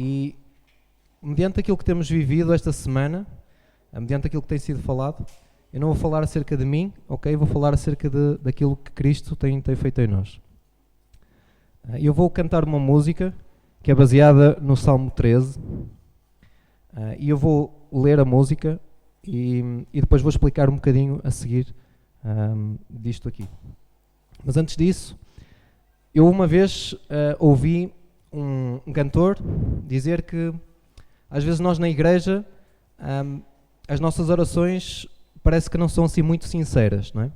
E mediante aquilo que temos vivido esta semana, mediante aquilo que tem sido falado, eu não vou falar acerca de mim, ok? Vou falar acerca daquilo que Cristo tem feito em nós. Eu vou cantar uma música que é baseada no Salmo 13, e eu vou ler a música e depois vou explicar um bocadinho a seguir disto aqui. Mas antes disso, eu uma vez ouvi um cantor dizer que às vezes nós na igreja, as nossas orações parece que não são assim muito sinceras, não é?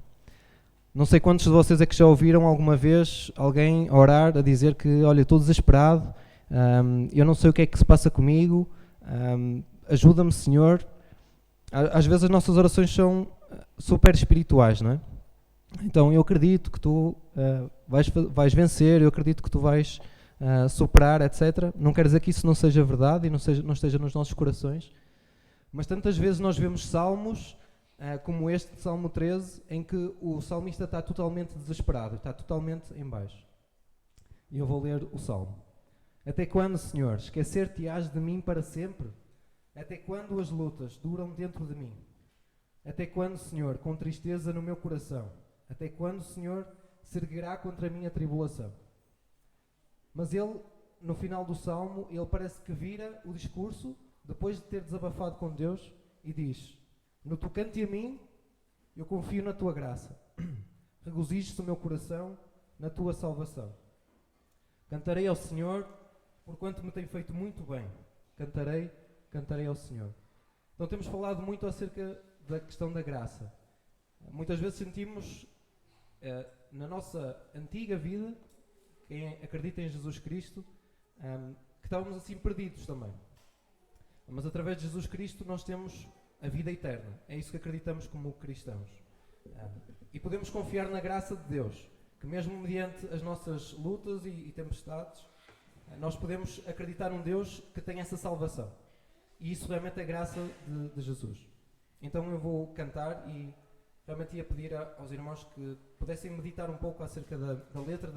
Não sei quantos de vocês é que já ouviram alguma vez alguém orar a dizer que, olha, estou desesperado, eu não sei o que é que se passa comigo, ajuda-me, Senhor. Às vezes as nossas orações são super espirituais, não é? Então eu acredito que tu vais vencer, eu acredito que tu vais superar, etc. Não quer dizer que isso não seja verdade e não esteja nos nossos corações, mas tantas vezes nós vemos salmos como este Salmo 13, em que o salmista está totalmente desesperado, está totalmente em baixo. E eu vou ler o Salmo. Até quando, Senhor, esquecer-te-ás de mim para sempre? Até quando as lutas duram dentro de mim? Até quando, Senhor, com tristeza no meu coração? Até quando, Senhor, se erguerá contra mim a tribulação? Mas ele, no final do Salmo, ele parece que vira o discurso, depois de ter desabafado com Deus, e diz: no tocante a mim, eu confio na tua graça. Regozijo-se o meu coração na tua salvação. Cantarei ao Senhor, porquanto me tem feito muito bem. Cantarei ao Senhor. Então temos falado muito acerca da questão da graça. Muitas vezes sentimos, na nossa antiga vida, quem acredita em Jesus Cristo, que estávamos assim perdidos também. Mas através de Jesus Cristo nós temos a vida eterna. É isso que acreditamos como cristãos. E podemos confiar na graça de Deus, que mesmo mediante as nossas lutas e tempestades, nós podemos acreditar num Deus que tem essa salvação. E isso realmente é graça de Jesus. Então eu vou cantar e realmente ia pedir aos irmãos que pudessem meditar um pouco acerca da letra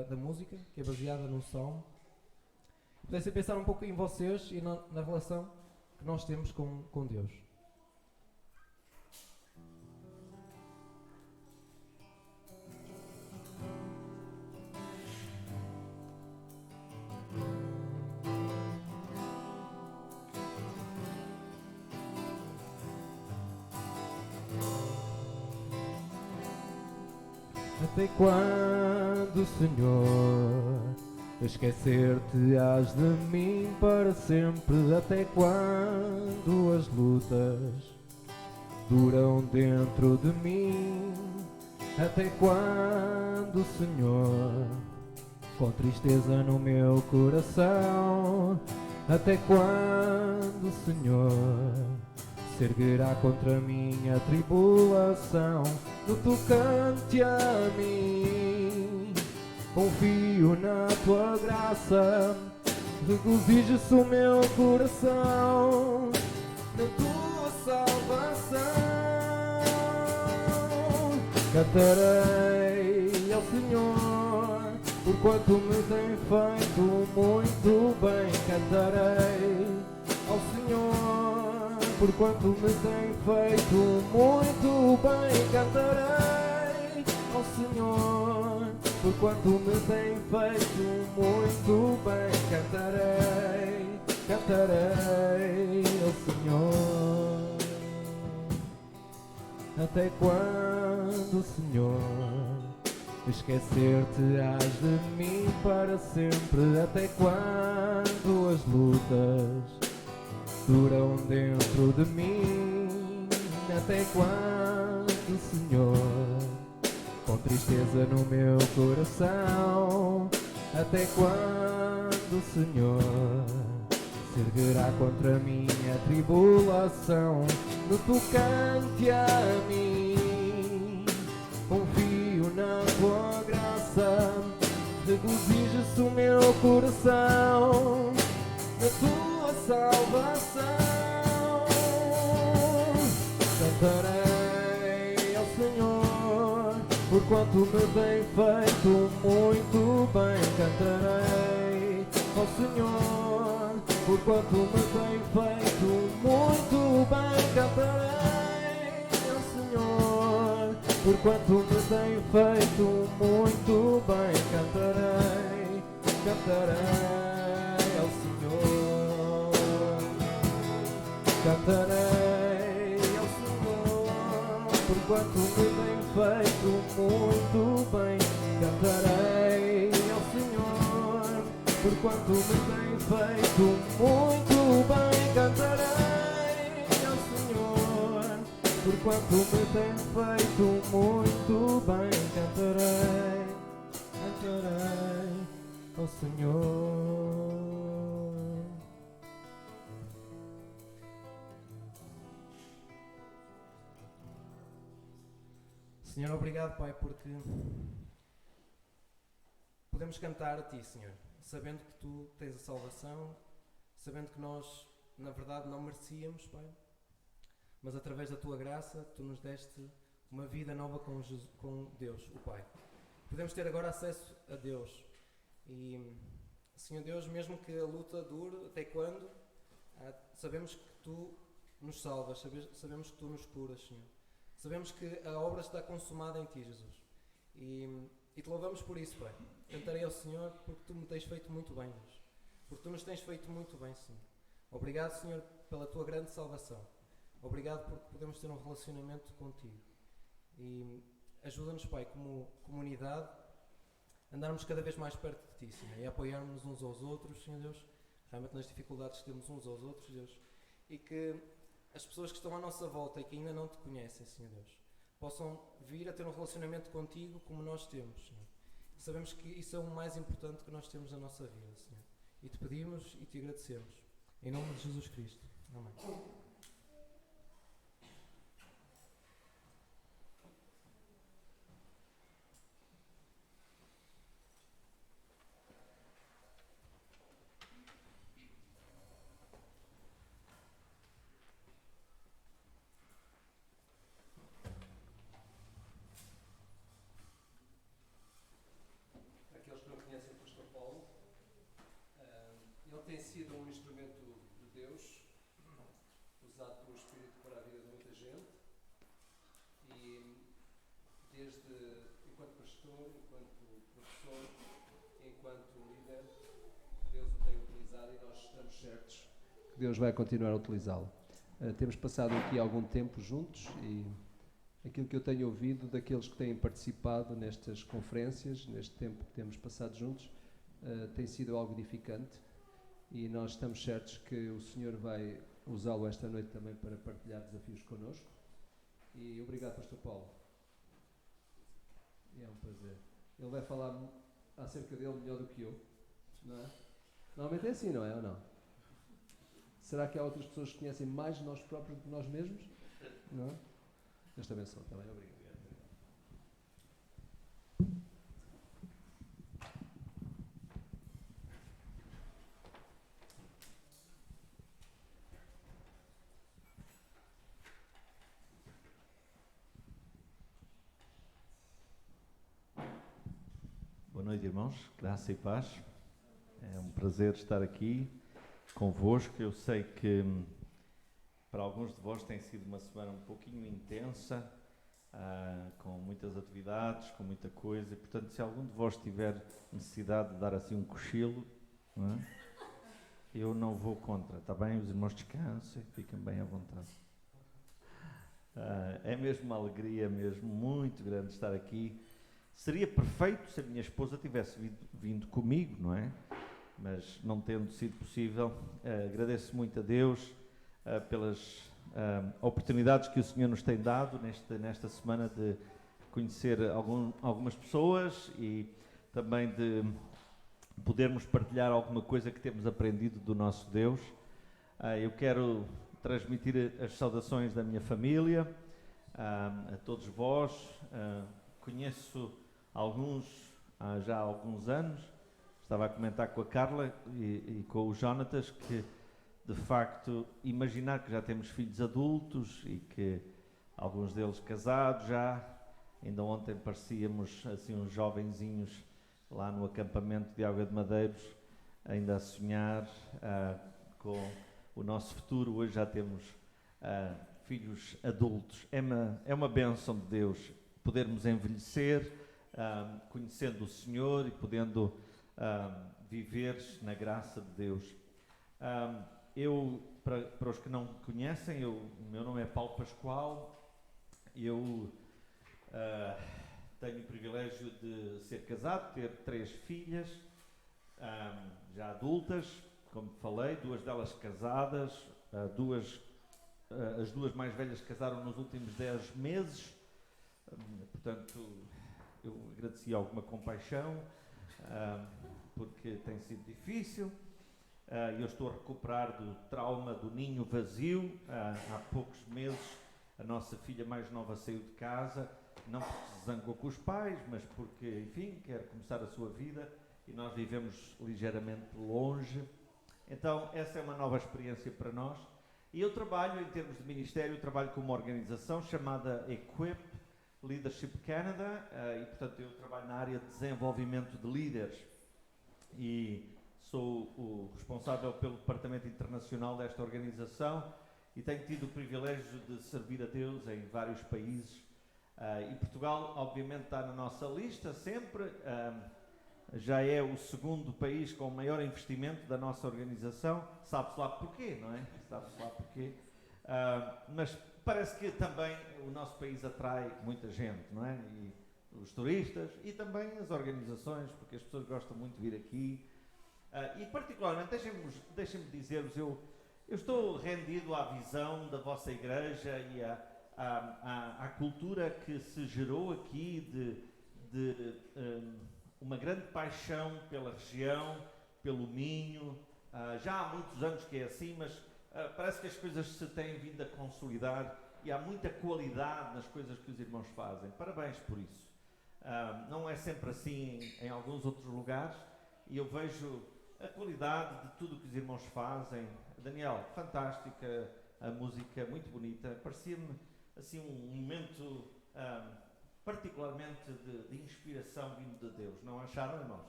da música, que é baseada num salmo. Pudessem pensar um pouco em vocês e na relação que nós temos com Deus. Até quando, Senhor, esquecer-te-ás de mim para sempre? Até quando as lutas duram dentro de mim? Até quando, Senhor, com tristeza no meu coração? Até quando, Senhor, se erguerá contra a minha tribulação? No tocante a mim, confio na tua graça, regozijo-se o meu coração na tua salvação. Cantarei ao Senhor, porquanto me tem feito muito bem. Cantarei ao Senhor, porquanto me tem feito muito bem. Cantarei ao Senhor, porquanto me tem feito muito bem. Cantarei ao Senhor. Até quando, Senhor, esquecer-te-ás de mim para sempre? Até quando as lutas duram dentro de mim? Até quando, Senhor, com tristeza no meu coração? Até quando, Senhor, se erguerá contra a minha tribulação? No tocante a mim, confio na tua graça, regozija-se o meu coração na tua salvação. Cantarei ao Senhor, porquanto me tem feito muito bem. Cantarei ao Senhor, por quanto me tem feito muito bem. Cantarei ao Senhor, por quanto me tem feito muito bem. Cantarei, cantarei ao Senhor, cantarei ao Senhor, por quanto me tem feito muito bem. Cantarei ao Senhor, por quanto me tem feito muito bem. Cantarei ao Senhor, por quanto me tem feito muito bem. Cantarei, cantarei ao Senhor. Senhor, obrigado, Pai, porque podemos cantar a Ti, Senhor, sabendo que Tu tens a salvação, sabendo que nós, na verdade, não merecíamos, Pai, mas através da Tua graça, Tu nos deste uma vida nova com Deus, o Pai. Podemos ter agora acesso a Deus e, Senhor Deus, mesmo que a luta dure, até quando, sabemos que Tu nos salvas, sabemos que Tu nos curas, Senhor. Sabemos que a obra está consumada em Ti, Jesus. E Te louvamos por isso, Pai. Cantarei ao Senhor porque Tu me tens feito muito bem, Deus. Porque Tu nos tens feito muito bem, Senhor. Obrigado, Senhor, pela Tua grande salvação. Obrigado porque podemos ter um relacionamento contigo. E ajuda-nos, Pai, como comunidade, a andarmos cada vez mais perto de Ti, Senhor. E a apoiarmos uns aos outros, Senhor Deus. Realmente nas dificuldades que temos uns aos outros, Deus. E que as pessoas que estão à nossa volta e que ainda não Te conhecem, Senhor Deus, possam vir a ter um relacionamento contigo como nós temos, Senhor. E sabemos que isso é o mais importante que nós temos na nossa vida, Senhor. E Te pedimos e Te agradecemos. Em nome de Jesus Cristo. Amém. Aqueles que não conhecem o Pastor Paulo, ele tem sido um instrumento de Deus, usado pelo Espírito para a vida de muita gente, e desde enquanto pastor, enquanto professor, enquanto líder, Deus o tem utilizado e nós estamos certos que Deus vai continuar a utilizá-lo. Temos passado aqui algum tempo juntos e aquilo que eu tenho ouvido daqueles que têm participado nestas conferências, neste tempo que temos passado juntos, tem sido algo edificante e nós estamos certos que o Senhor vai usá-lo esta noite também para partilhar desafios connosco. E obrigado, Pastor Paulo. É um prazer. Ele vai falar acerca dele melhor do que eu, não é? Normalmente é assim, não é? Ou não? Será que há outras pessoas que conhecem mais de nós próprios do que nós mesmos? Não é? Deus te abençoe também. Obrigado. Boa noite, irmãos. Graça e paz. É um prazer estar aqui convosco. Eu sei que para alguns de vós tem sido uma semana um pouquinho intensa, com muitas atividades, com muita coisa, e portanto se algum de vós tiver necessidade de dar assim um cochilo, não é? Eu não vou contra, está bem? Os irmãos descansem, fiquem bem à vontade. É mesmo uma alegria mesmo muito grande estar aqui. Seria perfeito se a minha esposa tivesse vindo comigo, não é? Mas não tendo sido possível, agradeço muito a Deus pelas oportunidades que o Senhor nos tem dado nesta semana de conhecer algumas pessoas e também de podermos partilhar alguma coisa que temos aprendido do nosso Deus. Eu quero transmitir as saudações da minha família a todos vós. Conheço alguns já há alguns anos. Estava a comentar com a Carla e com o Jonatas que, de facto, imaginar que já temos filhos adultos e que alguns deles casados já. Ainda ontem parecíamos assim uns jovenzinhos lá no acampamento de Água de Madeiros, ainda a sonhar com o nosso futuro. Hoje já temos filhos adultos. É uma bênção de Deus podermos envelhecer, conhecendo o Senhor e podendo viver na graça de Deus. Para os que não me conhecem, o meu nome é Paulo Pascoal. Eu tenho o privilégio de ser casado, ter 3 filhas, já adultas, como falei, 2 delas casadas, as 2 mais velhas casaram nos últimos 10 meses, portanto eu agradeci alguma compaixão, porque tem sido difícil. Eu estou a recuperar do trauma do ninho vazio. Há poucos meses a nossa filha mais nova saiu de casa, não porque se zangou com os pais, mas porque, enfim, quer começar a sua vida e nós vivemos ligeiramente longe. Então essa é uma nova experiência para nós. E eu trabalho, em termos de ministério, trabalho com uma organização chamada Equip Leadership Canada, e portanto eu trabalho na área de desenvolvimento de líderes e sou o responsável pelo departamento internacional desta organização e tenho tido o privilégio de servir a Deus em vários países. E Portugal, obviamente, está na nossa lista sempre. Já é o 2º país com o maior investimento da nossa organização. Sabe-se lá porquê, não é? Sabe-se lá porquê. Mas parece que também o nosso país atrai muita gente, não é? E os turistas e também as organizações, porque as pessoas gostam muito de vir aqui. E particularmente, deixem-me dizer-vos, eu estou rendido à visão da vossa igreja e à cultura que se gerou aqui de uma grande paixão pela região, pelo Minho. Já há muitos anos que é assim, mas parece que as coisas se têm vindo a consolidar e há muita qualidade nas coisas que os irmãos fazem. Parabéns por isso. Não é sempre assim em alguns outros lugares e eu vejo a qualidade de tudo o que os irmãos fazem. Daniel, fantástica, a música muito bonita. Parecia-me assim um momento particularmente de inspiração vindo de Deus. Não acharam, irmãos?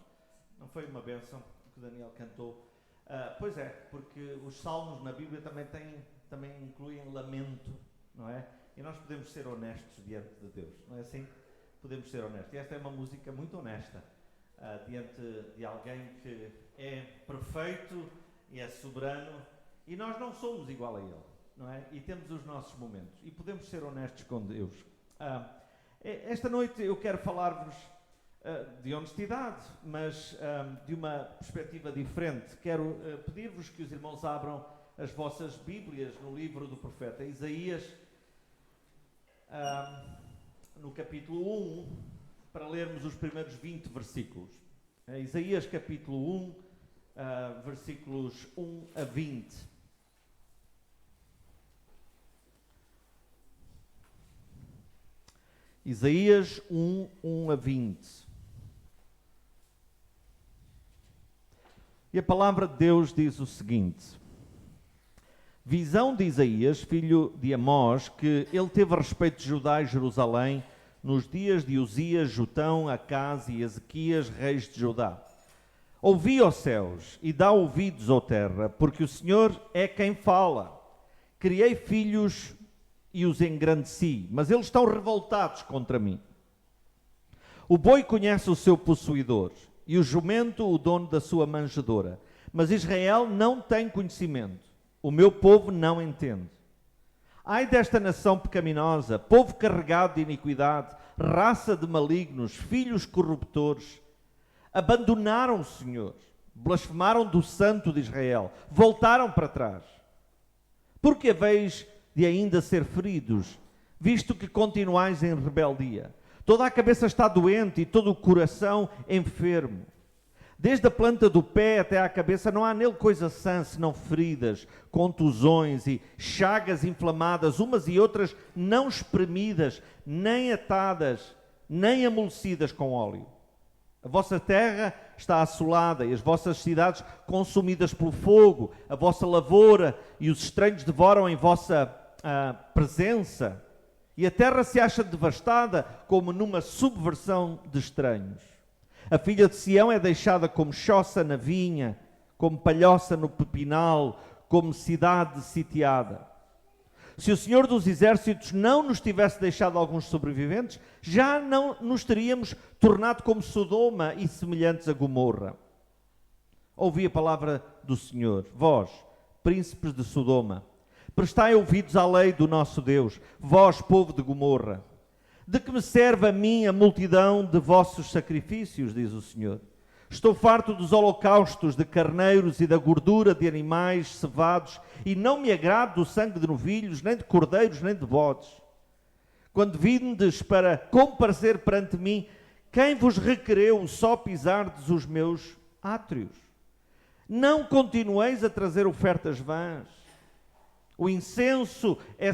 Não foi uma bênção que o Daniel cantou? Pois é, porque os salmos na Bíblia também incluem lamento, não é? E nós podemos ser honestos diante de Deus, não é assim? Podemos ser honestos. E esta é uma música muito honesta, diante de alguém que é perfeito e é soberano, e nós não somos igual a Ele, não é? E temos os nossos momentos, e podemos ser honestos com Deus. Esta noite eu quero falar-vos de honestidade, mas de uma perspectiva diferente. Quero pedir-vos que os irmãos abram as vossas Bíblias no livro do profeta Isaías, no capítulo 1, para lermos os primeiros 20 versículos. Isaías capítulo 1, versículos 1 a 20. Isaías 1, 1 a 20. E a palavra de Deus diz o seguinte: visão de Isaías, filho de Amós, que ele teve a respeito de Judá e Jerusalém, nos dias de Uzias, Jotão, Acaz e Ezequias, reis de Judá. Ouvi, ó céus, e dá ouvidos, ó terra, porque o Senhor é quem fala. Criei filhos e os engrandeci, mas eles estão revoltados contra mim. O boi conhece o seu possuidor, e o jumento o dono da sua manjedoura. Mas Israel não tem conhecimento, o meu povo não entende. Ai desta nação pecaminosa, povo carregado de iniquidade, raça de malignos, filhos corruptores. Abandonaram o Senhor, blasfemaram do Santo de Israel, voltaram para trás. Porque haveis de ainda ser feridos, visto que continuais em rebeldia? Toda a cabeça está doente e todo o coração enfermo. Desde a planta do pé até à cabeça não há nele coisa sã, senão feridas, contusões e chagas inflamadas, umas e outras não espremidas, nem atadas, nem amolecidas com óleo. A vossa terra está assolada e as vossas cidades consumidas pelo fogo. A vossa lavoura e os estranhos devoram em vossa presença. E a terra se acha devastada como numa subversão de estranhos. A filha de Sião é deixada como choça na vinha, como palhoça no pepinal, como cidade sitiada. Se o Senhor dos Exércitos não nos tivesse deixado alguns sobreviventes, já não nos teríamos tornado como Sodoma e semelhantes a Gomorra. Ouvi a palavra do Senhor, vós, príncipes de Sodoma, prestai ouvidos à lei do nosso Deus, vós, povo de Gomorra. De que me serve a mim a multidão de vossos sacrifícios, diz o Senhor? Estou farto dos holocaustos de carneiros e da gordura de animais cevados, e não me agrado do sangue de novilhos, nem de cordeiros, nem de bodes. Quando vindes para comparecer perante mim, quem vos requereu só pisardes os meus átrios? Não continueis a trazer ofertas vãs. O incenso é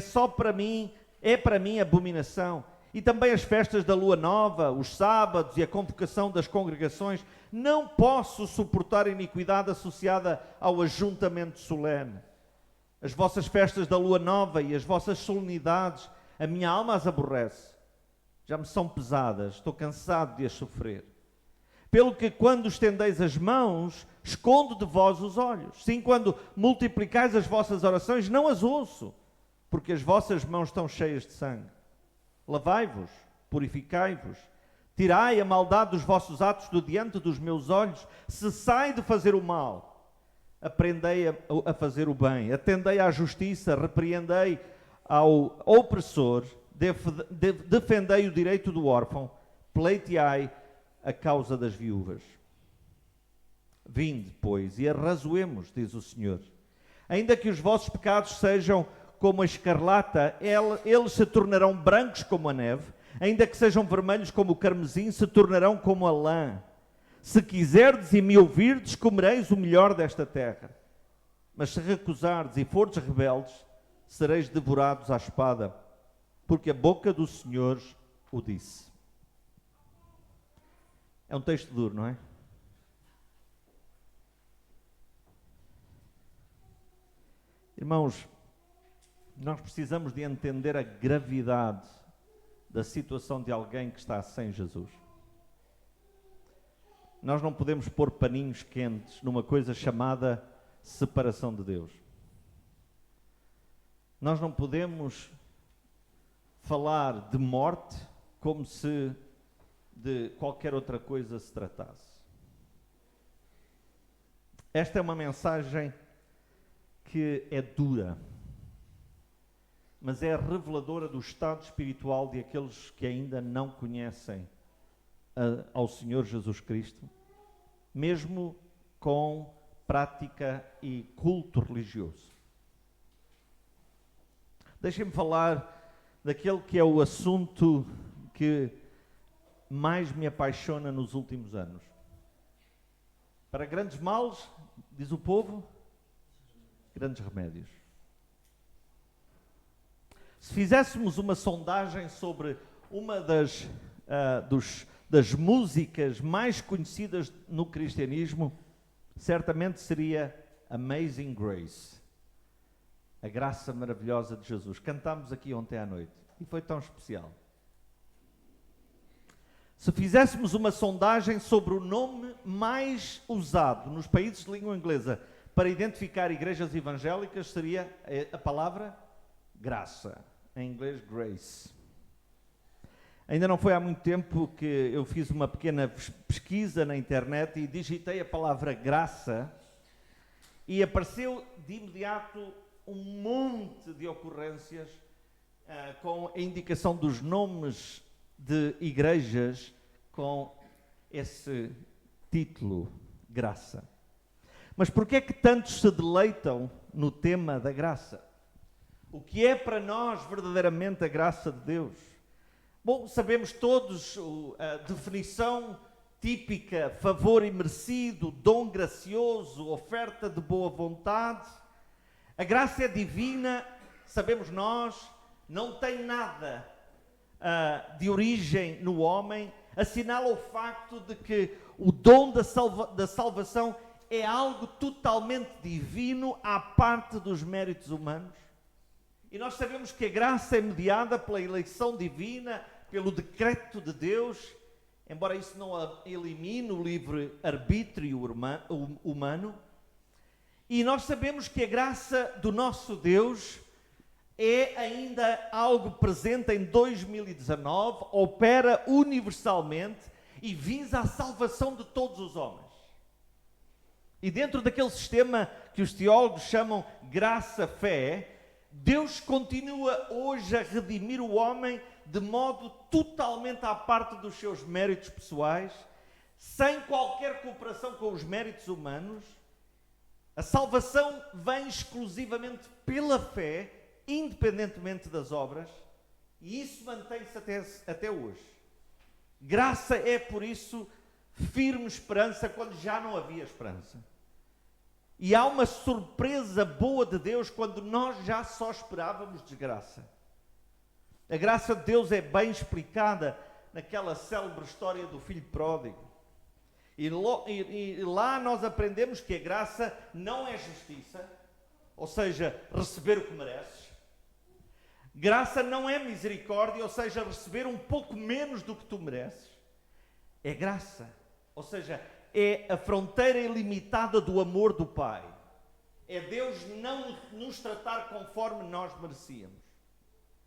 para mim abominação. E também as festas da lua nova, os sábados e a convocação das congregações. Não posso suportar a iniquidade associada ao ajuntamento solene. As vossas festas da lua nova e as vossas solenidades, a minha alma as aborrece. Já me são pesadas, estou cansado de as sofrer. Pelo que quando estendeis as mãos, escondo de vós os olhos. Sim, quando multiplicais as vossas orações, não as ouço, porque as vossas mãos estão cheias de sangue. Lavai-vos, purificai-vos, tirai a maldade dos vossos atos do diante dos meus olhos, cessai de fazer o mal, aprendei a fazer o bem, atendei à justiça, repreendei ao opressor, defendei o direito do órfão, pleiteai a causa das viúvas. Vinde, pois, e arrazoemos, diz o Senhor. Ainda que os vossos pecados sejam como a escarlata, eles se tornarão brancos como a neve, ainda que sejam vermelhos como o carmesim, se tornarão como a lã. Se quiserdes e me ouvirdes, comereis o melhor desta terra. Mas se recusardes e fordes rebeldes, sereis devorados à espada, porque a boca do Senhor o disse. É um texto duro, não é? Irmãos, nós precisamos de entender a gravidade da situação de alguém que está sem Jesus. Nós não podemos pôr paninhos quentes numa coisa chamada separação de Deus. Nós não podemos falar de morte como se de qualquer outra coisa se tratasse. Esta é uma mensagem que é dura, mas é reveladora do estado espiritual de aqueles que ainda não conhecem ao Senhor Jesus Cristo, mesmo com prática e culto religioso. Deixem-me falar daquele que é o assunto que mais me apaixona nos últimos anos. Para grandes males, diz o povo, grandes remédios. Se fizéssemos uma sondagem sobre uma das músicas mais conhecidas no cristianismo, certamente seria Amazing Grace, a graça maravilhosa de Jesus. Cantámos aqui ontem à noite e foi tão especial. Se fizéssemos uma sondagem sobre o nome mais usado nos países de língua inglesa para identificar igrejas evangélicas, seria a palavra graça, em inglês grace. Ainda não foi há muito tempo que eu fiz uma pequena pesquisa na internet e digitei a palavra graça e apareceu de imediato um monte de ocorrências com a indicação dos nomes de igrejas com esse título, graça. Mas por que é que tantos se deleitam no tema da graça? O que é para nós verdadeiramente a graça de Deus? Bom, sabemos todos a definição típica: favor imerecido, dom gracioso, oferta de boa vontade. A graça é divina, sabemos nós, não tem nada de origem no homem, assinala o facto de que o dom da salvação é algo totalmente divino à parte dos méritos humanos. E nós sabemos que a graça é mediada pela eleição divina, pelo decreto de Deus, embora isso não elimine o livre arbítrio humano. E nós sabemos que a graça do nosso Deus é ainda algo presente em 2019, opera universalmente e visa a salvação de todos os homens. E dentro daquele sistema que os teólogos chamam graça-fé, Deus continua hoje a redimir o homem de modo totalmente à parte dos seus méritos pessoais, sem qualquer cooperação com os méritos humanos. A salvação vem exclusivamente pela fé, independentemente das obras, e isso mantém-se até hoje. Graça é, por isso, firme esperança quando já não havia esperança. E há uma surpresa boa de Deus quando nós já só esperávamos desgraça. A graça de Deus é bem explicada naquela célebre história do filho pródigo. E lá nós aprendemos que a graça não é justiça, ou seja, receber o que mereces. Graça não é misericórdia, ou seja, receber um pouco menos do que tu mereces. É graça, ou seja, é a fronteira ilimitada do amor do Pai. É Deus não nos tratar conforme nós merecíamos.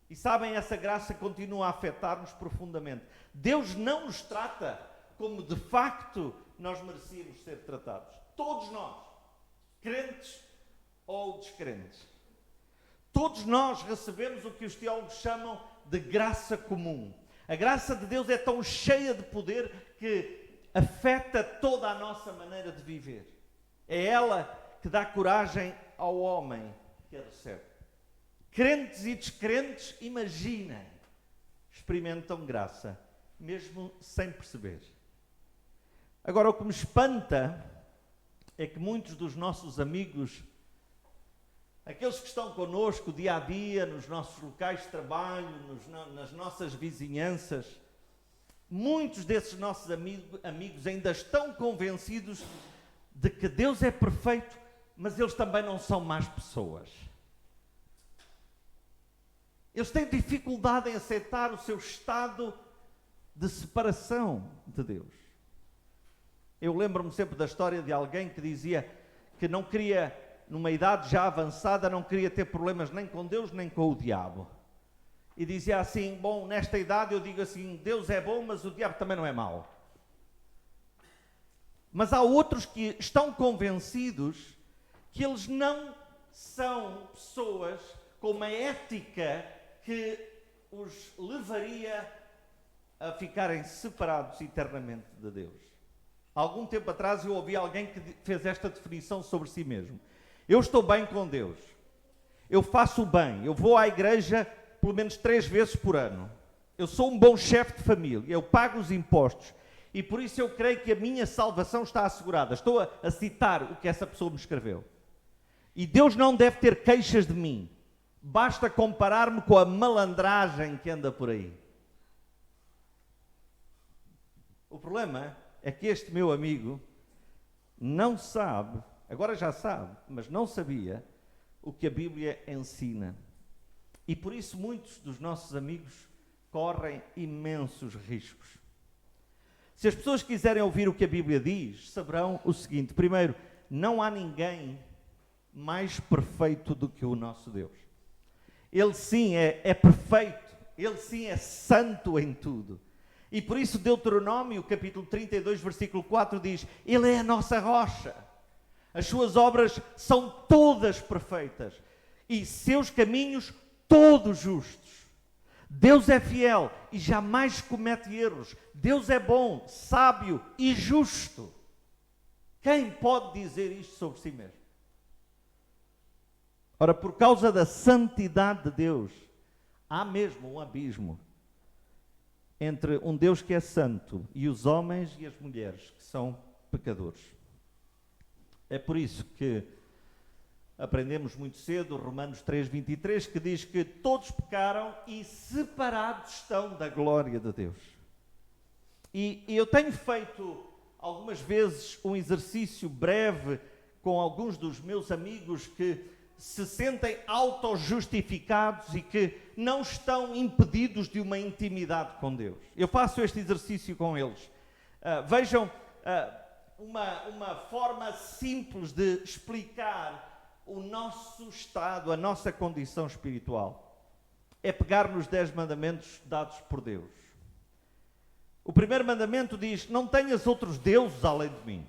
E sabem, essa graça continua a afetar-nos profundamente. Deus não nos trata como de facto nós merecíamos ser tratados. Todos nós, crentes ou descrentes. Todos nós recebemos o que os teólogos chamam de graça comum. A graça de Deus é tão cheia de poder que afeta toda a nossa maneira de viver. É ela que dá coragem ao homem que a recebe. Crentes e descrentes, imaginem, experimentam graça, mesmo sem perceber. Agora, o que me espanta é que muitos dos nossos amigos, aqueles que estão connosco dia a dia, nos nossos locais de trabalho, nas nossas vizinhanças, muitos desses nossos amigos ainda estão convencidos de que Deus é perfeito, mas eles também não são más pessoas. Eles têm dificuldade em aceitar o seu estado de separação de Deus. Eu lembro-me sempre da história de alguém que dizia que não queria, numa idade já avançada, não queria ter problemas nem com Deus nem com o diabo. E dizia assim, bom, nesta idade eu digo assim, Deus é bom, mas o diabo também não é mau. Mas há outros que estão convencidos que eles não são pessoas com uma ética que os levaria a ficarem separados eternamente de Deus. Há algum tempo atrás eu ouvi alguém que fez esta definição sobre si mesmo. Eu estou bem com Deus. Eu faço o bem. Eu vou à igreja pelo menos 3 vezes por ano. Eu sou um bom chefe de família. Eu pago os impostos. E por isso eu creio que a minha salvação está assegurada. Estou a citar o que essa pessoa me escreveu. E Deus não deve ter queixas de mim. Basta comparar-me com a malandragem que anda por aí. O problema é que este meu amigo não sabe, agora já sabe, mas não sabia o que a Bíblia ensina. E por isso muitos dos nossos amigos correm imensos riscos. Se as pessoas quiserem ouvir o que a Bíblia diz, saberão o seguinte. Primeiro, não há ninguém mais perfeito do que o nosso Deus. Ele sim é perfeito, ele sim é santo em tudo. E por isso Deuteronômio, capítulo 32, versículo 4 diz, ele é a nossa rocha. As suas obras são todas perfeitas e seus caminhos todos justos. Deus é fiel e jamais comete erros. Deus é bom, sábio e justo. Quem pode dizer isto sobre si mesmo? Ora, por causa da santidade de Deus, há mesmo um abismo entre um Deus que é santo e os homens e as mulheres que são pecadores. É por isso que aprendemos muito cedo, Romanos 3:23, que diz que todos pecaram e separados estão da glória de Deus. E eu tenho feito algumas vezes um exercício breve com alguns dos meus amigos que se sentem auto-justificados e que não estão impedidos de uma intimidade com Deus. Eu faço este exercício com eles. Vejam, uma forma simples de explicar o nosso estado, a nossa condição espiritual. É pegar nos 10 mandamentos dados por Deus. O primeiro mandamento diz: não tenhas outros deuses além de mim.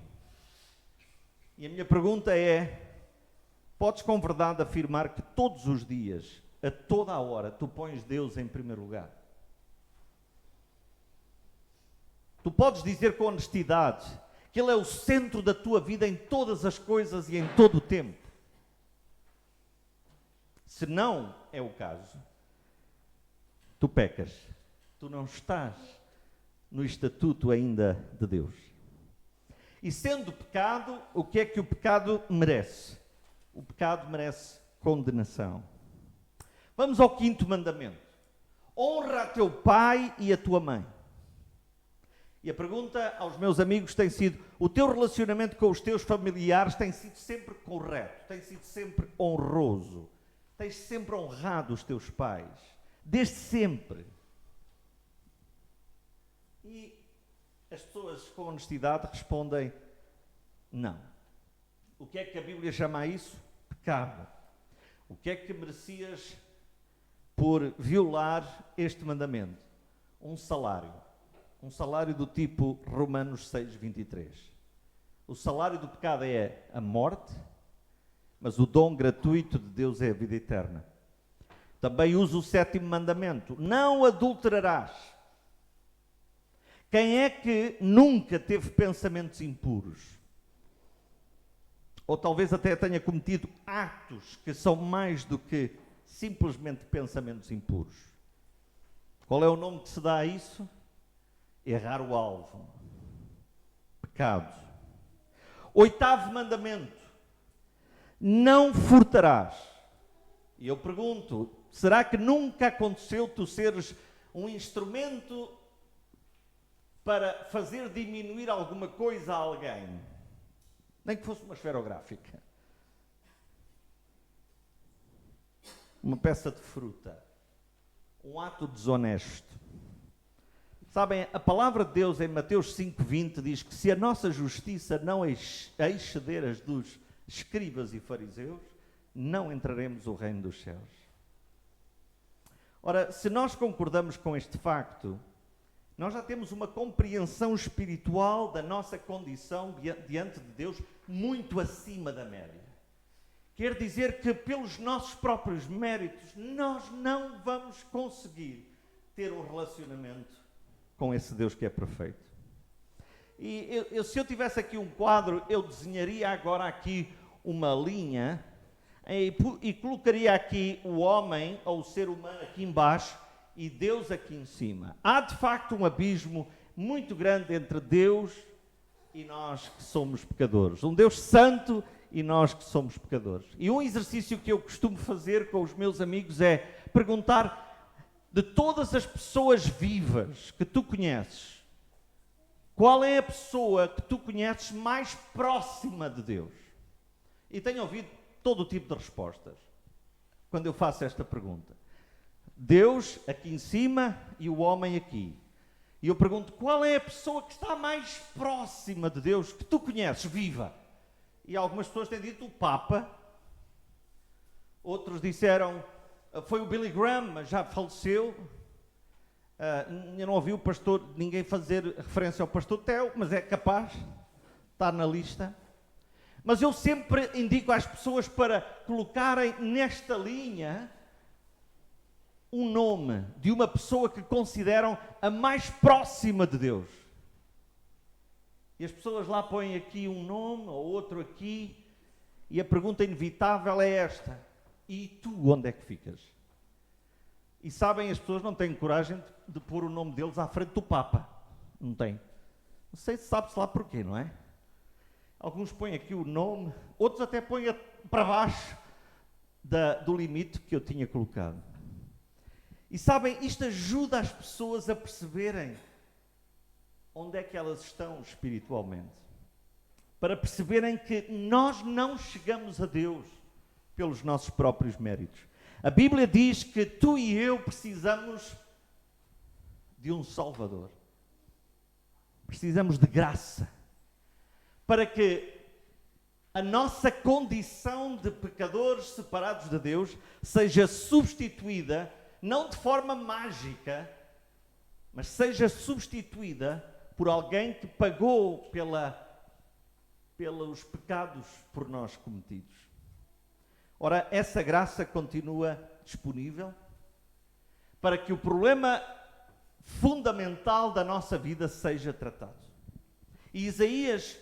E a minha pergunta é: podes com verdade afirmar que todos os dias, a toda a hora, tu pões Deus em primeiro lugar? Tu podes dizer com honestidade que Ele é o centro da tua vida em todas as coisas e em todo o tempo? Se não é o caso, tu pecas. Tu não estás no estatuto ainda de Deus. E sendo pecado, o que é que o pecado merece? O pecado merece condenação. Vamos ao 5º mandamento. Honra a teu pai e a tua mãe. E a pergunta aos meus amigos tem sido: o teu relacionamento com os teus familiares tem sido sempre correto? Tem sido sempre honroso? Tens sempre honrado os teus pais? Desde sempre? E as pessoas com honestidade respondem: não. O que é que a Bíblia chama a isso? Pecado. O que é que merecias por violar este mandamento? Um salário. Um salário do tipo Romanos 6:23. O salário do pecado é a morte, mas o dom gratuito de Deus é a vida eterna. Também usa o 7º mandamento: não adulterarás. Quem é que nunca teve pensamentos impuros? Ou talvez até tenha cometido atos que são mais do que simplesmente pensamentos impuros? Qual é o nome que se dá a isso? Errar o alvo. Pecado. 8º mandamento: não furtarás. E eu pergunto: será que nunca aconteceu tu seres um instrumento para fazer diminuir alguma coisa a alguém? Nem que fosse uma esferográfica. Uma peça de fruta. Um ato desonesto. Sabem, a palavra de Deus em Mateus 5:20 diz que se a nossa justiça não exceder as dos escribas e fariseus, não entraremos no reino dos céus. Ora, se nós concordamos com este facto, nós já temos uma compreensão espiritual da nossa condição diante de Deus muito acima da média. Quer dizer que pelos nossos próprios méritos nós não vamos conseguir ter um relacionamento com esse Deus que é perfeito. E se eu tivesse aqui um quadro, eu desenharia agora aqui uma linha e colocaria aqui o homem ou o ser humano aqui embaixo e Deus aqui em cima. Há de facto um abismo muito grande entre Deus e nós que somos pecadores. Um Deus santo e nós que somos pecadores. E um exercício que eu costumo fazer com os meus amigos é perguntar: de todas as pessoas vivas que tu conheces, qual é a pessoa que tu conheces mais próxima de Deus? E tenho ouvido todo o tipo de respostas quando eu faço esta pergunta. Deus aqui em cima e o homem aqui. E eu pergunto: qual é a pessoa que está mais próxima de Deus que tu conheces, viva? E algumas pessoas têm dito o Papa. Outros disseram: foi o Billy Graham, mas já faleceu. Eu não ouvi o pastor, ninguém fazer referência ao pastor Theo, mas é capaz, está na lista. Mas eu sempre indico às pessoas para colocarem nesta linha um nome de uma pessoa que consideram a mais próxima de Deus. E as pessoas lá põem aqui um nome ou outro aqui, e a pergunta inevitável é esta: e tu onde é que ficas? E sabem, as pessoas não têm coragem de pôr o nome deles à frente do Papa. Não têm. Não sei se sabe-se lá porquê, não é? Alguns põem aqui o nome, outros até põem para baixo do limite que eu tinha colocado. E sabem, isto ajuda as pessoas a perceberem onde é que elas estão espiritualmente. Para perceberem que nós não chegamos a Deus pelos nossos próprios méritos. A Bíblia diz que tu e eu precisamos de um Salvador. Precisamos de graça. para que a nossa condição de pecadores separados de Deus seja substituída, não de forma mágica, mas seja substituída por alguém que pagou pelos pecados por nós cometidos. Ora, essa graça continua disponível para que o problema fundamental da nossa vida seja tratado. E Isaías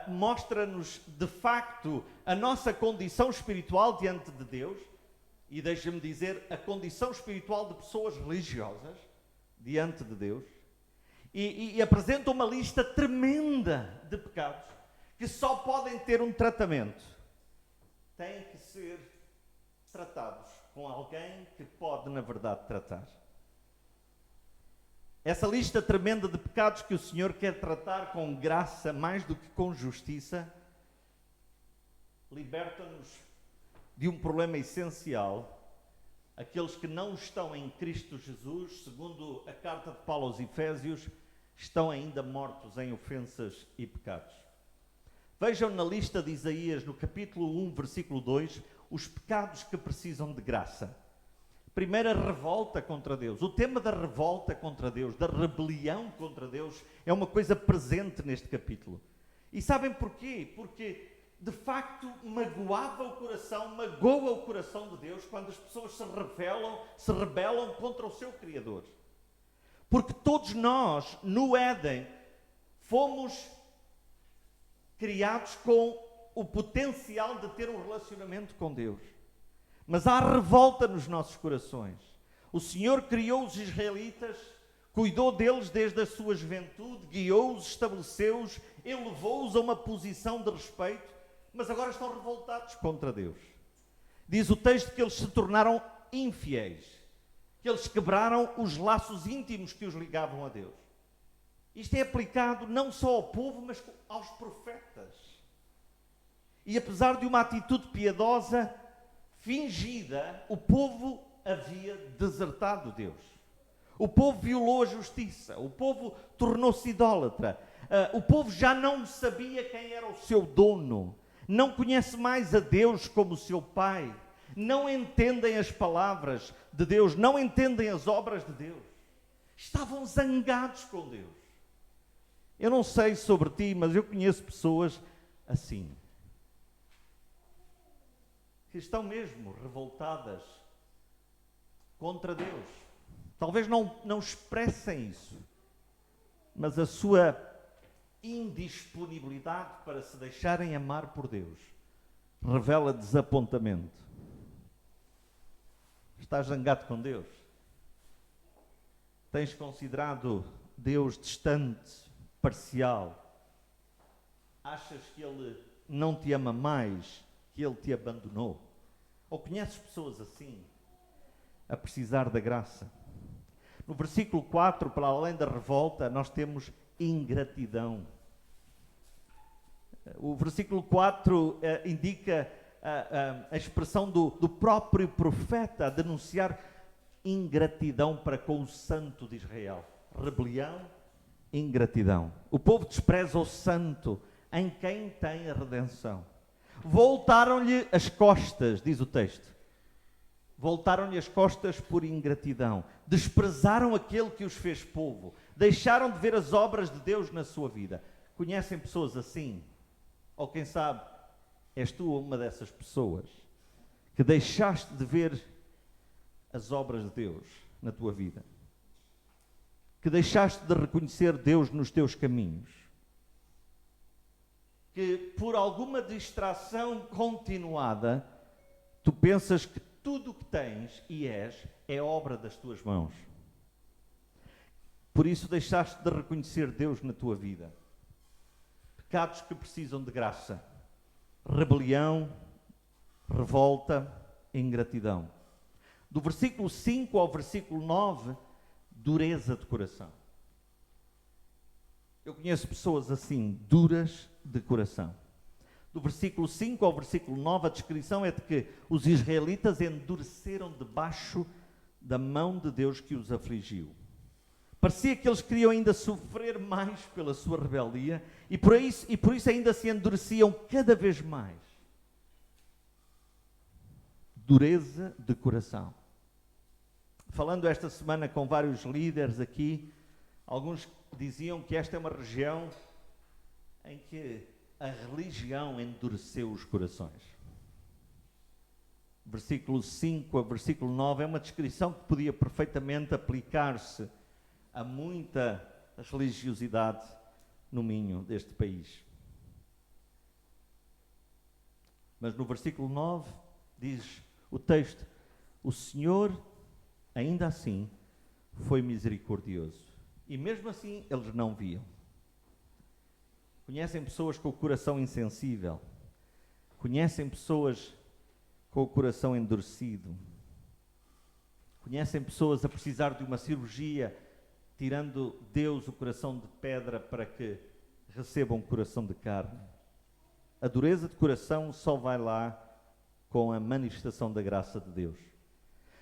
mostra-nos, de facto, a nossa condição espiritual diante de Deus, e deixa-me dizer, a condição espiritual de pessoas religiosas diante de Deus, e apresenta uma lista tremenda de pecados que só podem ter um tratamento. Têm que ser tratados com alguém que pode, na verdade, tratar. Essa lista tremenda de pecados que o Senhor quer tratar com graça mais do que com justiça, liberta-nos de um problema essencial. Aqueles que não estão em Cristo Jesus, segundo a carta de Paulo aos Efésios, estão ainda mortos em ofensas e pecados. Vejam na lista de Isaías, no capítulo 1, versículo 2, os pecados que precisam de graça. Primeira, revolta contra Deus. O tema da revolta contra Deus, da rebelião contra Deus, é uma coisa presente neste capítulo. E sabem porquê? Porque, de facto, magoa o coração de Deus quando as pessoas se rebelam contra o seu Criador. Porque todos nós, no Éden, fomos criados com o potencial de ter um relacionamento com Deus. Mas há revolta nos nossos corações. O Senhor criou os israelitas, cuidou deles desde a sua juventude, guiou-os, estabeleceu-os, elevou-os a uma posição de respeito, mas agora estão revoltados contra Deus. Diz o texto que eles se tornaram infiéis, que eles quebraram os laços íntimos que os ligavam a Deus. Isto é aplicado não só ao povo, mas aos profetas. E apesar de uma atitude piedosa, fingida, o povo havia desertado Deus. O povo violou a justiça, o povo tornou-se idólatra, o povo já não sabia quem era o seu dono, não conhece mais a Deus como seu Pai, não entendem as palavras de Deus, não entendem as obras de Deus. Estavam zangados com Deus. Eu não sei sobre ti, mas eu conheço pessoas assim, que estão mesmo revoltadas contra Deus. Talvez não expressem isso, mas a sua indisponibilidade para se deixarem amar por Deus revela desapontamento. Estás zangado com Deus? Tens considerado Deus distante, parcial? Achas que Ele não te ama mais, que Ele te abandonou? Ou conheces pessoas assim, a precisar da graça? No versículo 4, para além da revolta, nós temos ingratidão. O versículo 4 indica a expressão do próprio profeta a denunciar ingratidão para com o santo de Israel. Rebelião, ingratidão. O povo despreza o santo em quem tem a redenção. Voltaram-lhe as costas, diz o texto. Voltaram-lhe as costas por ingratidão. Desprezaram aquele que os fez povo. Deixaram de ver as obras de Deus na sua vida. Conhecem pessoas assim? Ou quem sabe, és tu uma dessas pessoas que deixaste de ver as obras de Deus na tua vida? Que deixaste de reconhecer Deus nos teus caminhos? Que por alguma distração continuada, tu pensas que tudo o que tens e és é obra das tuas mãos. Por isso deixaste de reconhecer Deus na tua vida. Pecados que precisam de graça. Rebelião, revolta, ingratidão. Do versículo 5 ao versículo 9, dureza de coração. Eu conheço pessoas assim, duras de coração. Do versículo 5 ao versículo 9, a descrição é de que os israelitas endureceram debaixo da mão de Deus que os afligiu. Parecia que eles queriam ainda sofrer mais pela sua rebeldia e por isso ainda se endureciam cada vez mais. Dureza de coração. Falando esta semana com vários líderes aqui, alguns diziam que esta é uma região em que a religião endureceu os corações. Versículo 5 a versículo 9 é uma descrição que podia perfeitamente aplicar-se a muita religiosidade no Minho deste país. Mas no versículo 9 diz o texto: o Senhor, ainda assim, foi misericordioso. E mesmo assim, eles não viam. Conhecem pessoas com o coração insensível. Conhecem pessoas com o coração endurecido. Conhecem pessoas a precisar de uma cirurgia, tirando Deus o coração de pedra para que recebam um coração de carne. A dureza de coração só vai lá com a manifestação da graça de Deus.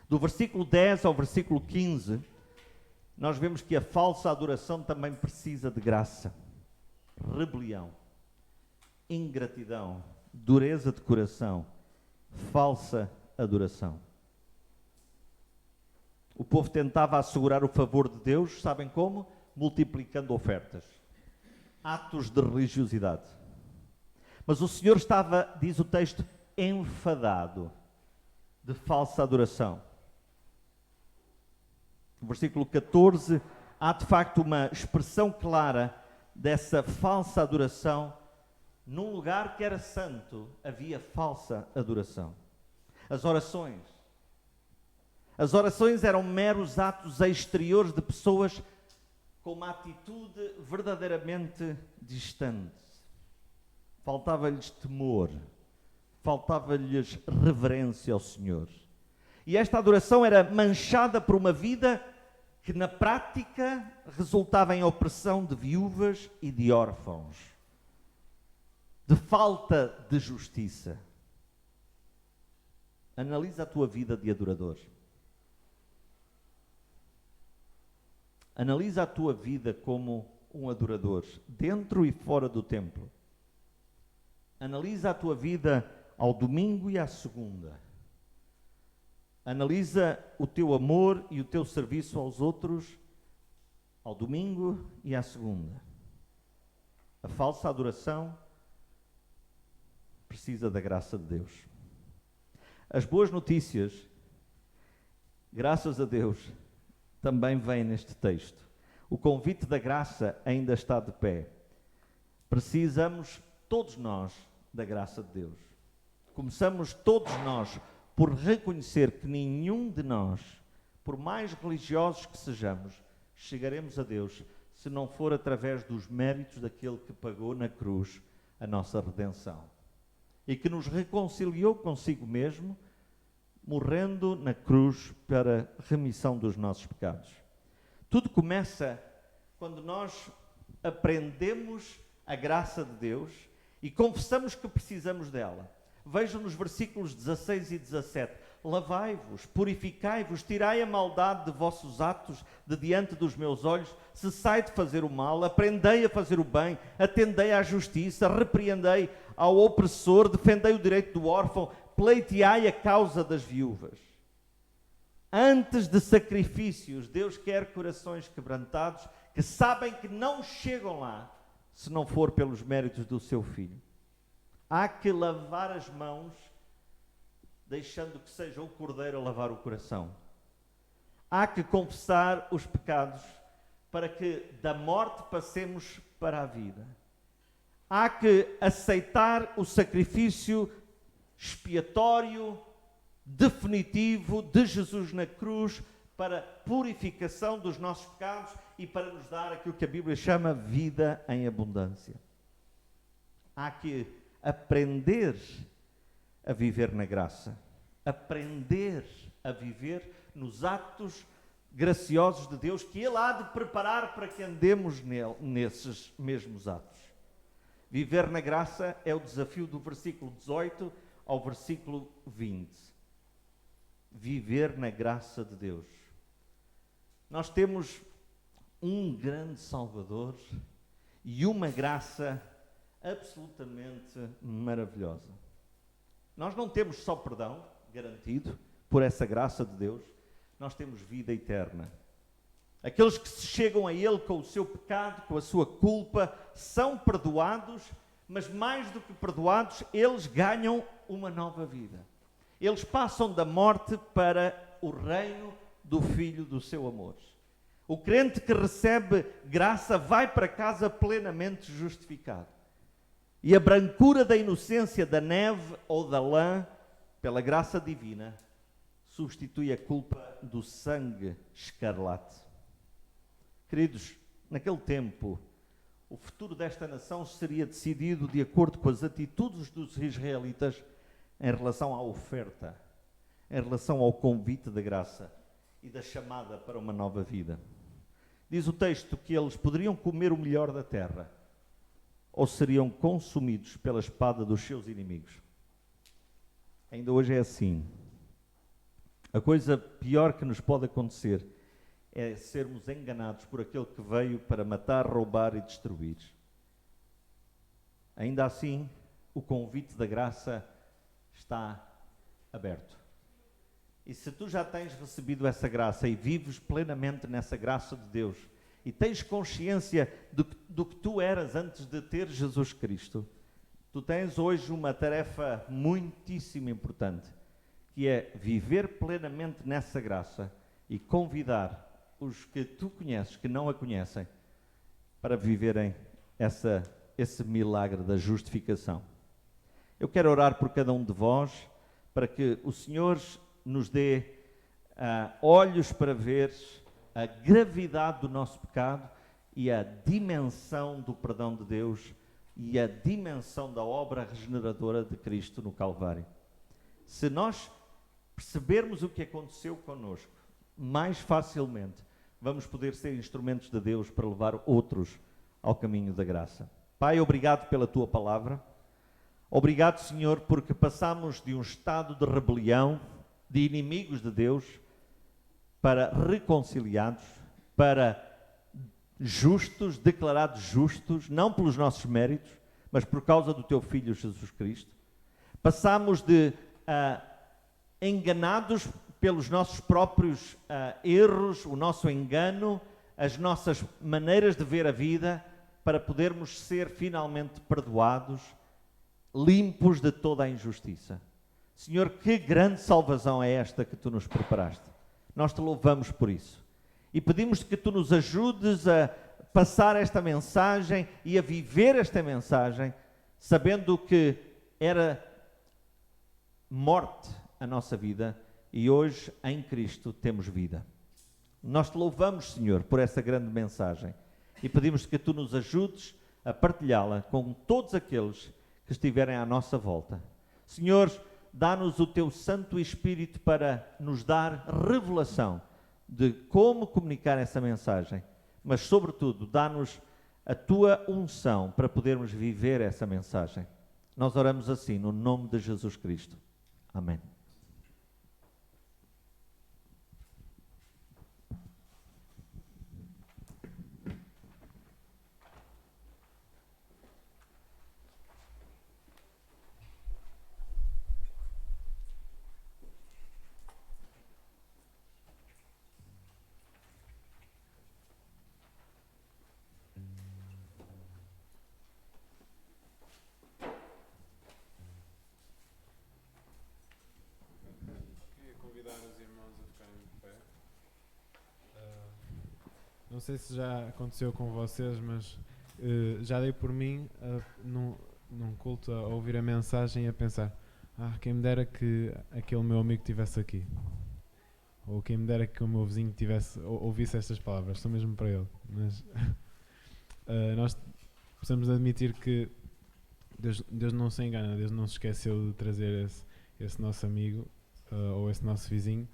Do versículo 10 ao versículo 15, nós vemos que a falsa adoração também precisa de graça. Rebelião, ingratidão, dureza de coração, falsa adoração. O povo tentava assegurar o favor de Deus, sabem como? Multiplicando ofertas. Atos de religiosidade. Mas o Senhor estava, diz o texto, enfadado de falsa adoração. No versículo 14, há de facto uma expressão clara dessa falsa adoração. Num lugar que era santo, havia falsa adoração. As orações eram meros atos exteriores de pessoas com uma atitude verdadeiramente distante. Faltava-lhes temor, faltava-lhes reverência ao Senhor. E esta adoração era manchada por uma vida que na prática resultava em opressão de viúvas e de órfãos, de falta de justiça. Analisa a tua vida de adorador. Analisa a tua vida como um adorador, dentro e fora do templo. Analisa a tua vida ao domingo e à segunda. Analisa o teu amor e o teu serviço aos outros ao domingo e à segunda. A falsa adoração precisa da graça de Deus. As boas notícias, graças a Deus, também vêm neste texto. O convite da graça ainda está de pé. Precisamos, todos nós, da graça de Deus. Começamos todos nós por reconhecer que nenhum de nós, por mais religiosos que sejamos, chegaremos a Deus se não for através dos méritos daquele que pagou na cruz a nossa redenção e que nos reconciliou consigo mesmo, morrendo na cruz para a remissão dos nossos pecados. Tudo começa quando nós aprendemos a graça de Deus e confessamos que precisamos dela. Vejam nos versículos 16 e 17. Lavai-vos, purificai-vos, tirai a maldade de vossos atos de diante dos meus olhos, cessai de fazer o mal, aprendei a fazer o bem, atendei à justiça, repreendei ao opressor, defendei o direito do órfão, pleiteai a causa das viúvas. Antes de sacrifícios, Deus quer corações quebrantados que sabem que não chegam lá se não for pelos méritos do seu Filho. Há que lavar as mãos, deixando que seja o Cordeiro a lavar o coração. Há que confessar os pecados para que da morte passemos para a vida. Há que aceitar o sacrifício expiatório, definitivo de Jesus na cruz para purificação dos nossos pecados e para nos dar aquilo que a Bíblia chama vida em abundância. Há que aprender a viver na graça, aprender a viver nos atos graciosos de Deus que Ele há de preparar para que andemos nesses mesmos atos. Viver na graça é o desafio do versículo 18 ao versículo 20. Viver na graça de Deus. Nós temos um grande Salvador e uma graça absolutamente maravilhosa. Nós não temos só perdão garantido por essa graça de Deus, nós temos vida eterna. Aqueles que se chegam a Ele com o seu pecado, com a sua culpa, são perdoados, mas mais do que perdoados, eles ganham uma nova vida. Eles passam da morte para o reino do Filho do seu amor. O crente que recebe graça vai para casa plenamente justificado. E a brancura da inocência da neve ou da lã, pela graça divina, substitui a culpa do sangue escarlate. Queridos, naquele tempo, o futuro desta nação seria decidido de acordo com as atitudes dos israelitas em relação à oferta, em relação ao convite da graça e da chamada para uma nova vida. Diz o texto que eles poderiam comer o melhor da terra ou seriam consumidos pela espada dos seus inimigos. Ainda hoje é assim. A coisa pior que nos pode acontecer é sermos enganados por aquele que veio para matar, roubar e destruir. Ainda assim, o convite da graça está aberto. E se tu já tens recebido essa graça e vives plenamente nessa graça de Deus e tens consciência do que tu eras antes de ter Jesus Cristo, tu tens hoje uma tarefa muitíssimo importante, que é viver plenamente nessa graça e convidar os que tu conheces, que não a conhecem, para viverem esse milagre da justificação. Eu quero orar por cada um de vós, para que o Senhor nos dê olhos para ver a gravidade do nosso pecado e a dimensão do perdão de Deus e a dimensão da obra regeneradora de Cristo no Calvário. Se nós percebermos o que aconteceu connosco, mais facilmente vamos poder ser instrumentos de Deus para levar outros ao caminho da graça. Pai, obrigado pela Tua palavra. Obrigado, Senhor, porque passamos de um estado de rebelião, de inimigos de Deus, para reconciliados, para justos, declarados justos, não pelos nossos méritos, mas por causa do Teu Filho Jesus Cristo. Passamos de enganados pelos nossos próprios erros, o nosso engano, as nossas maneiras de ver a vida, para podermos ser finalmente perdoados, limpos de toda a injustiça. Senhor, que grande salvação é esta que Tu nos preparaste. Nós Te louvamos por isso. E pedimos que Tu nos ajudes a passar esta mensagem e a viver esta mensagem, sabendo que era morte a nossa vida e hoje em Cristo temos vida. Nós Te louvamos, Senhor, por essa grande mensagem e pedimos que Tu nos ajudes a partilhá-la com todos aqueles que estiverem à nossa volta. Senhor, dá-nos o Teu Santo Espírito para nos dar revelação de como comunicar essa mensagem, mas sobretudo dá-nos a Tua unção para podermos viver essa mensagem. Nós oramos assim no nome de Jesus Cristo. Amém. Não sei se já aconteceu com vocês, mas já dei por mim num culto a ouvir a mensagem e a pensar: quem me dera que aquele meu amigo estivesse aqui, ou quem me dera que o meu vizinho ouvisse estas palavras, são mesmo para ele. Mas nós precisamos admitir que Deus não se engana, Deus não se esqueceu de trazer esse nosso amigo ou esse nosso vizinho,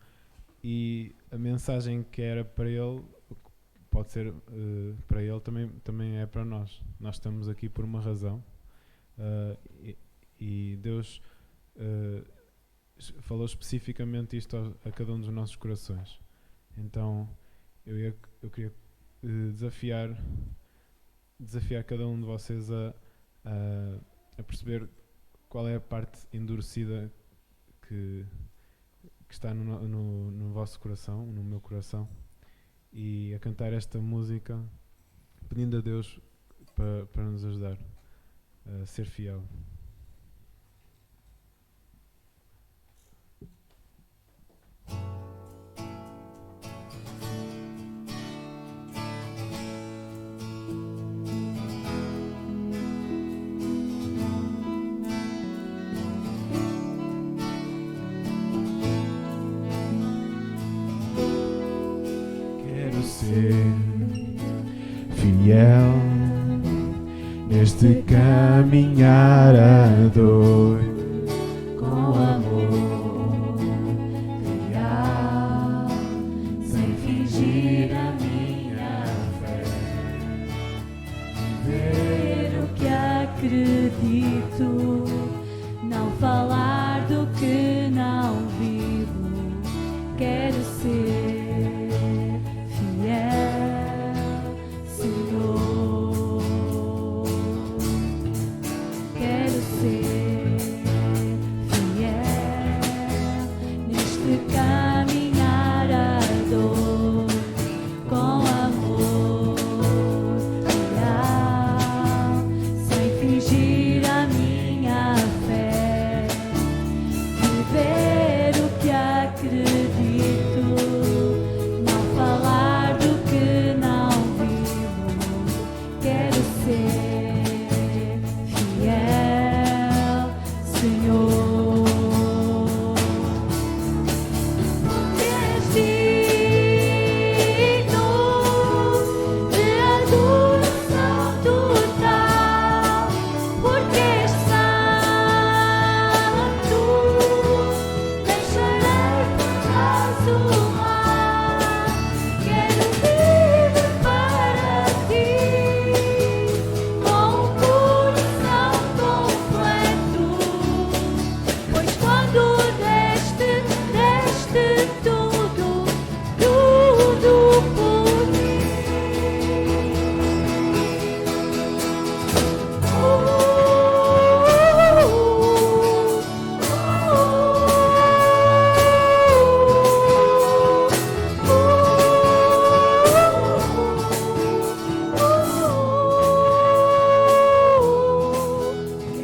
e a mensagem que era para ele pode ser para ele, também é para nós. Nós estamos aqui por uma razão, e Deus falou especificamente isto a cada um dos nossos corações. Então eu queria desafiar cada um de vocês a perceber qual é a parte endurecida que está no vosso coração, no meu coração, e a cantar esta música pedindo a Deus para nos ajudar a ser fiel. Fiel neste caminhar a dor, com amor real, sem fingir a minha fé, ver o que acredito, não falar do que não vivo. Quero ser fiel, Senhor. Quero ser fiel neste caminhar a dor, com amor real, sem fingir a minha fé, viver o que acredito, não falar do que não vivo. Quero ser fiel, Senhor. És digno de adoração total, porque és santo. Deixarei por trás o mal, quero viver para ti, com o coração completo. Pois quando deste tudo, tudo por mim.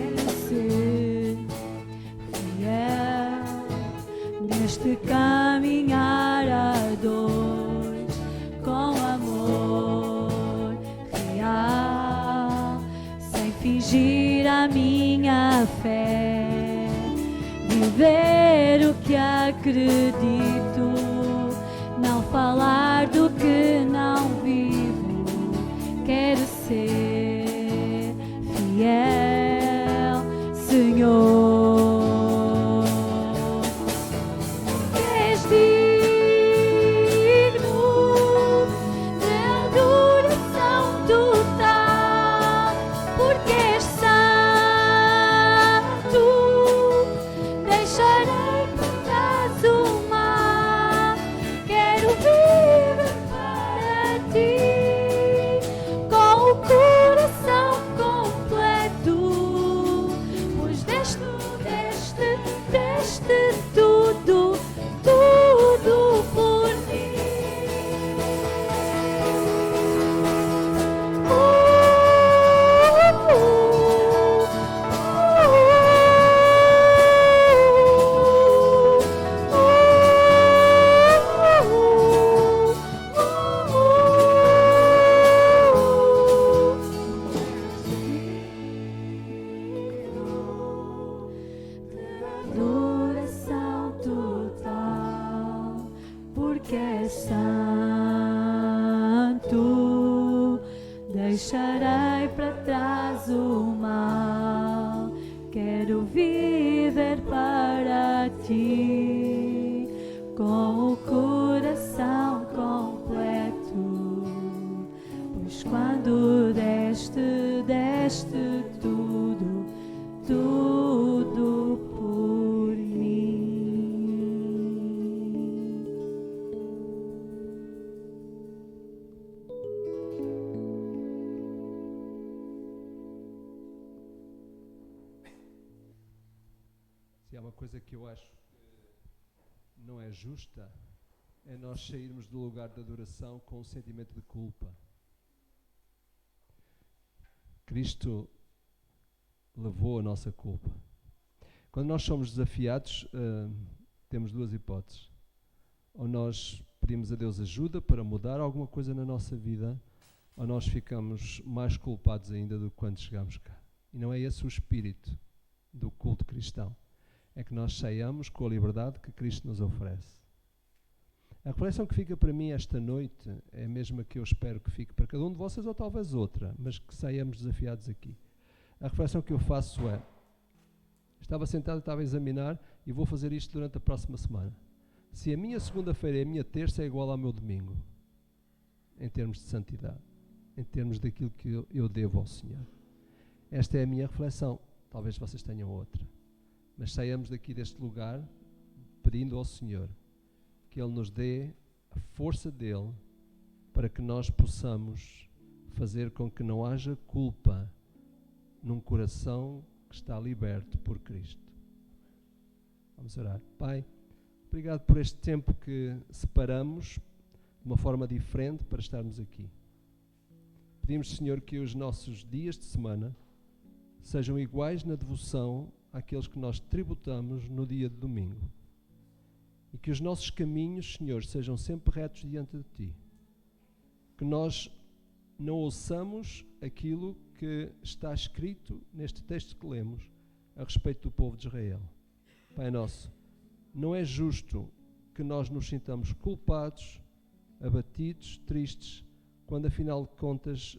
Quero ser fiel neste caminhar a dois, com amor real, sem fingir a minha fé, viver o que acredito, não falar do que não vivo. Quero ser fiel, Senhor. És digno de adoração total, porque és santo. Deixarei por trás o mal, quero viver para ti, com o coração completo. Pois deste tudo, tudo por mim. Adoração total, porque és santo. Deixarei para trás o mal, quero viver para ti, com o coração completo. Pois quando deste tudo, tudo por mim. acho que não é justa é nós sairmos do lugar de adoração com um sentimento de culpa. Cristo levou a nossa culpa. Quando nós somos desafiados, temos duas hipóteses. Ou nós pedimos a Deus ajuda para mudar alguma coisa na nossa vida, ou nós ficamos mais culpados ainda do que quando chegamos cá. E não é esse o espírito do culto cristão. É que nós saiamos com a liberdade que Cristo nos oferece. A reflexão que fica para mim esta noite é a mesma que eu espero que fique para cada um de vocês, ou talvez outra, mas que saiamos desafiados aqui. A reflexão que eu faço é: estava sentado, estava a examinar, e vou fazer isto durante a próxima semana. Se a minha segunda-feira e a minha terça é igual ao meu domingo, em termos de santidade, em termos daquilo que eu devo ao Senhor. Esta é a minha reflexão. Talvez vocês tenham outra. Mas saiamos daqui deste lugar pedindo ao Senhor que Ele nos dê a força dEle para que nós possamos fazer com que não haja culpa num coração que está liberto por Cristo. Vamos orar. Pai, obrigado por este tempo que separamos de uma forma diferente para estarmos aqui. Pedimos, Senhor, que os nossos dias de semana sejam iguais na devoção àqueles que nós tributamos no dia de domingo. E que os nossos caminhos, Senhor, sejam sempre retos diante de Ti. Que nós não ouçamos aquilo que está escrito neste texto que lemos a respeito do povo de Israel. Pai nosso, não é justo que nós nos sintamos culpados, abatidos, tristes, quando afinal de contas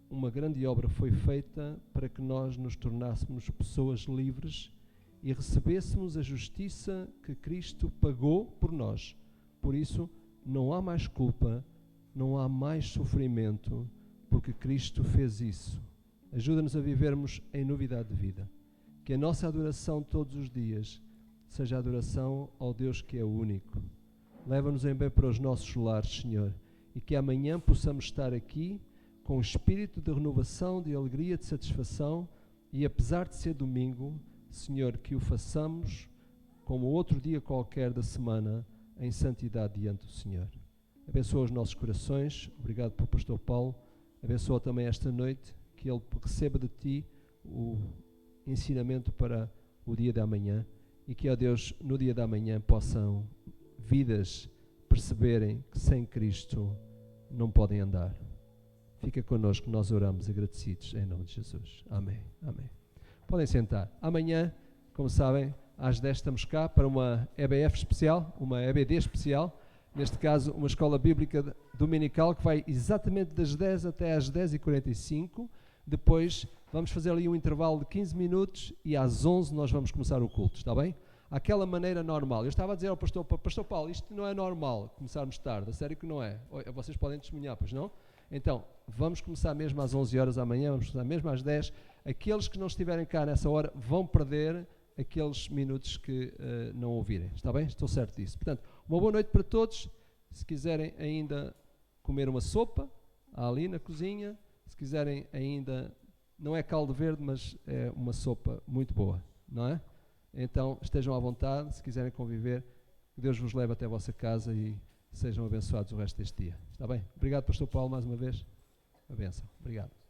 uma grande obra foi feita para que nós nos tornássemos pessoas livres e recebêssemos a justiça que Cristo pagou por nós. Por isso, não há mais culpa, não há mais sofrimento, porque Cristo fez isso. Ajuda-nos a vivermos em novidade de vida. Que a nossa adoração todos os dias seja a adoração ao Deus que é único. Leva-nos em bem para os nossos lares, Senhor, e que amanhã possamos estar aqui com um espírito de renovação, de alegria, de satisfação, e apesar de ser domingo, Senhor, que o façamos como outro dia qualquer da semana, em santidade diante do Senhor. Abençoa os nossos corações. Obrigado pelo pastor Paulo. Abençoa também esta noite, que ele receba de Ti o ensinamento para o dia da manhã, e que, ó Deus, no dia da manhã possam vidas perceberem que sem Cristo não podem andar. Fica connosco, nós oramos agradecidos em nome de Jesus. Amém. Amém. Podem sentar. Amanhã, como sabem, às 10 estamos cá para uma EBF especial, uma EBD especial, neste caso uma escola bíblica dominical que vai exatamente das 10 até às 10h45. Depois vamos fazer ali um intervalo de 15 minutos e às 11 nós vamos começar o culto, está bem? Aquela maneira normal. Eu estava a dizer ao pastor Paulo, isto não é normal, começarmos tarde, a sério que não é. Vocês podem testemunhar, pois não? Então, vamos começar mesmo às 11 horas amanhã, vamos começar mesmo às 10. Aqueles que não estiverem cá nessa hora vão perder aqueles minutos que não ouvirem, está bem? Estou certo disso. Portanto, uma boa noite para todos. Se quiserem ainda comer uma sopa, há ali na cozinha. Se quiserem ainda, não é caldo verde, mas é uma sopa muito boa, não é? Então, estejam à vontade, se quiserem conviver, que Deus vos leve até a vossa casa e sejam abençoados o resto deste dia. Está bem? Obrigado, pastor Paulo, mais uma vez. A bênção. Obrigado.